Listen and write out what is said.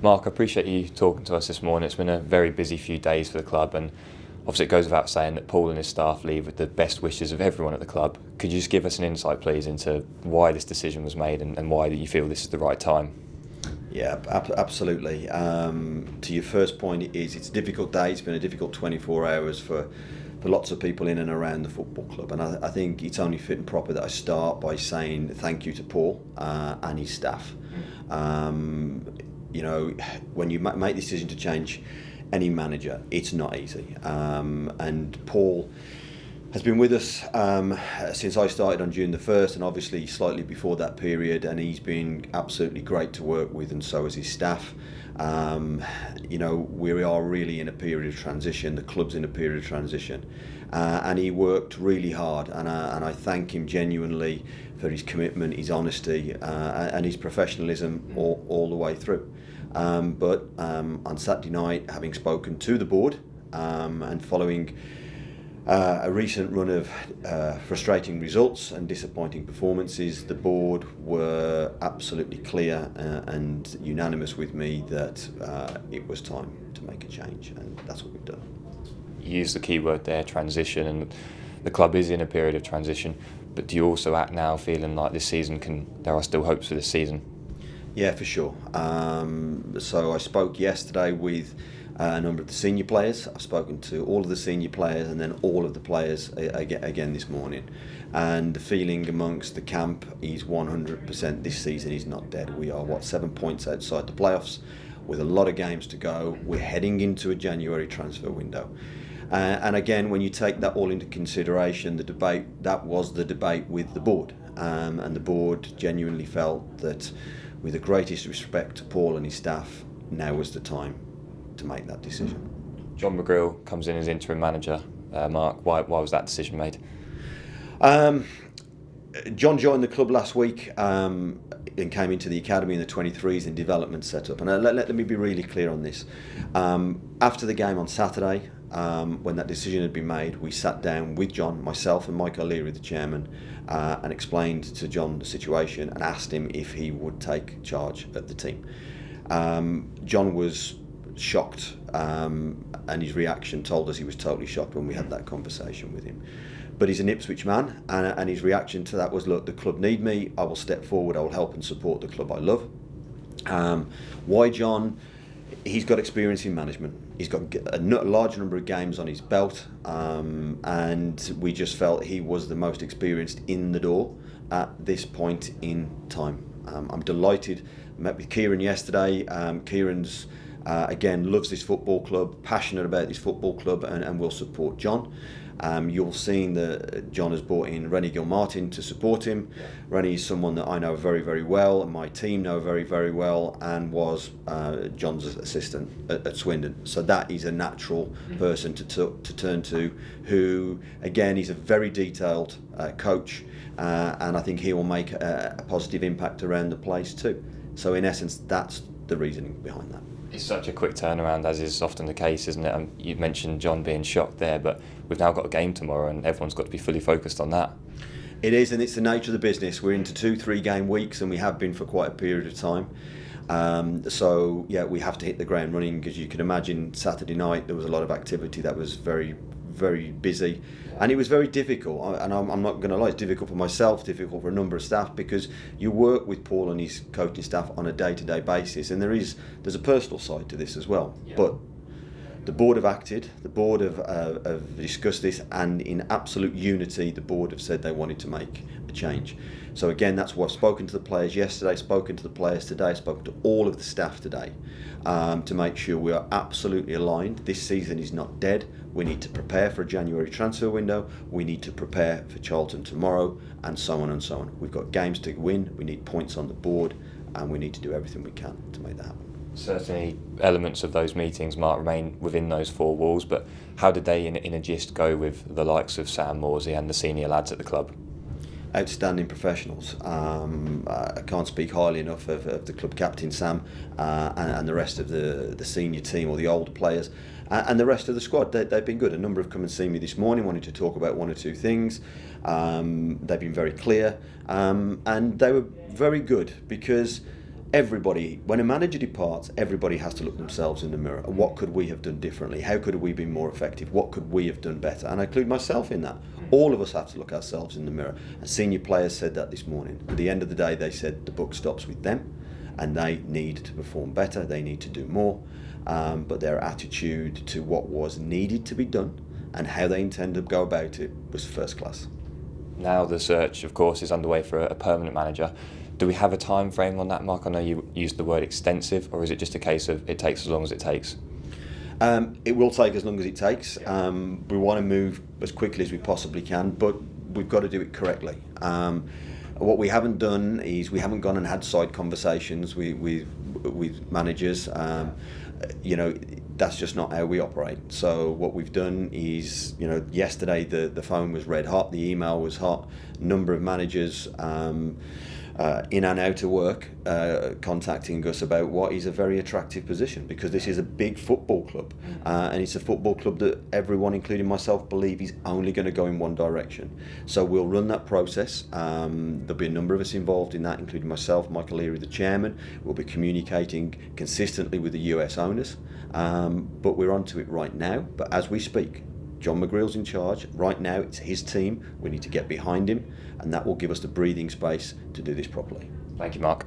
Mark, I appreciate you talking to us this morning. It's been a very busy few days for the club, and obviously it goes without saying that Paul and his staff leave with the best wishes of everyone at the club. Could you just give us an insight, please, into why this decision was made and why you feel this is the right time? Yeah, absolutely. To your first point, it's a difficult day. It's been a difficult 24 hours for lots of people in and around the football club, and I think it's only fit and proper that I start by saying thank you to Paul and his staff. When you make the decision to change any manager, it's not easy. And Paul has been with us since I started on June the 1st, and obviously slightly before that period, and he's been absolutely great to work with, and so has his staff. We are really in a period of transition. The club's in a period of transition, and he worked really hard, and I thank him genuinely for his commitment, his honesty, and his professionalism all the way through. But on Saturday night, having spoken to the board and following a recent run of frustrating results and disappointing performances, the board were absolutely clear and unanimous with me that it was time to make a change, and that's what we've done. You used the key word there, transition, and the club is in a period of transition, but do you also act now feeling like this season there are still hopes for this season? Yeah, for sure. So I spoke yesterday with a number of the senior players. I've spoken to all of the senior players and then all of the players again this morning. And the feeling amongst the camp is 100% this season is not dead. We are, 7 points outside the playoffs with a lot of games to go. We're heading into a January transfer window. And again, when you take that all into consideration, that was the debate with the board. And the board genuinely felt that, with the greatest respect to Paul and his staff, now was the time to make that decision. John McGreal comes in as interim manager. Mark, why was that decision made? John joined the club last week and came into the academy in the 23s in development setup. And let me be really clear on this. After the game on Saturday, when that decision had been made, we sat down with John, myself and Mike O'Leary, the chairman, and explained to John the situation and asked him if he would take charge of the team. John was shocked, and his reaction told us he was totally shocked when we had that conversation with him. But he's an Ipswich man, and his reaction to that was, look, the club need me, I will step forward, I will help and support the club I love. Why John? He's got experience in management. He's got a large number of games on his belt, and we just felt he was the most experienced in the door at this point in time. I'm delighted. I met with Kieran yesterday. Kieran's again loves this football club, passionate about this football club, and will support John. You'll seen that John has brought in Rennie Gilmartin to support him. Yeah. Rennie is someone that I know very, very well, and my team know very, very well, and was John's assistant at Swindon. So that is a natural person to turn to, who, again, is a very detailed coach, and I think he will make a positive impact around the place too. So in essence, that's the reasoning behind that. It's such a quick turnaround, as is often the case, isn't it? You mentioned John being shocked there, but we've now got a game tomorrow and everyone's got to be fully focused on that. It is, and it's the nature of the business. We're into 2-3 game weeks, and we have been for quite a period of time. So yeah, we have to hit the ground running, because you can imagine Saturday night there was a lot of activity that was very, very busy, and it was very difficult. And I'm not going to lie, it's difficult for myself, difficult for a number of staff, because you work with Paul and his coaching staff on a day-to-day basis, and there's a personal side to this as well. Yeah. But the board have acted, the board have discussed this, and in absolute unity the board have said they wanted to make a change. So again, that's why I've spoken to the players yesterday, spoken to the players today, spoken to all of the staff today, to make sure we are absolutely aligned. This season is not dead. We need to prepare for a January transfer window. We need to prepare for Charlton tomorrow, and so on and so on. We've got games to win. We need points on the board, and we need to do everything we can to make that happen. Certainly elements of those meetings, Mark, remain within those four walls, but how did they in a gist go with the likes of Sam Morsey and the senior lads at the club? Outstanding professionals. I can't speak highly enough of the club captain Sam and the rest of the senior team, or the older players, and the rest of the squad. They've been good. A number have come and seen me this morning, wanting to talk about one or two things. They've been very clear, and they were very good, because everybody, when a manager departs, everybody has to look themselves in the mirror. What could we have done differently? How could we be more effective? What could we have done better? And I include myself in that. All of us have to look ourselves in the mirror. And senior players said that this morning. At the end of the day, they said the buck stops with them, and they need to perform better. They need to do more. But their attitude to what was needed to be done and how they intend to go about it was first class. Now the search, of course, is underway for a permanent manager. Do we have a time frame on that, Mark? I know you used the word extensive, or is it just a case of it takes as long as it takes? It will take as long as it takes. We want to move as quickly as we possibly can, but we've got to do it correctly. What we haven't done is we haven't gone and had side conversations with managers. That's just not how we operate. So what we've done is, yesterday the phone was red hot, the email was hot, number of managers in and out of work contacting us about what is a very attractive position, because this is a big football club, and it's a football club that everyone, including myself, believe is only going to go in one direction. So we'll run that process. There'll be a number of us involved in that, including myself, Michael Leary, the chairman. We'll be communicating consistently with the US owners, but we're onto it right now. But as we speak, John McGreal's in charge. Right now, it's his team. We need to get behind him, and that will give us the breathing space to do this properly. Thank you, Mark.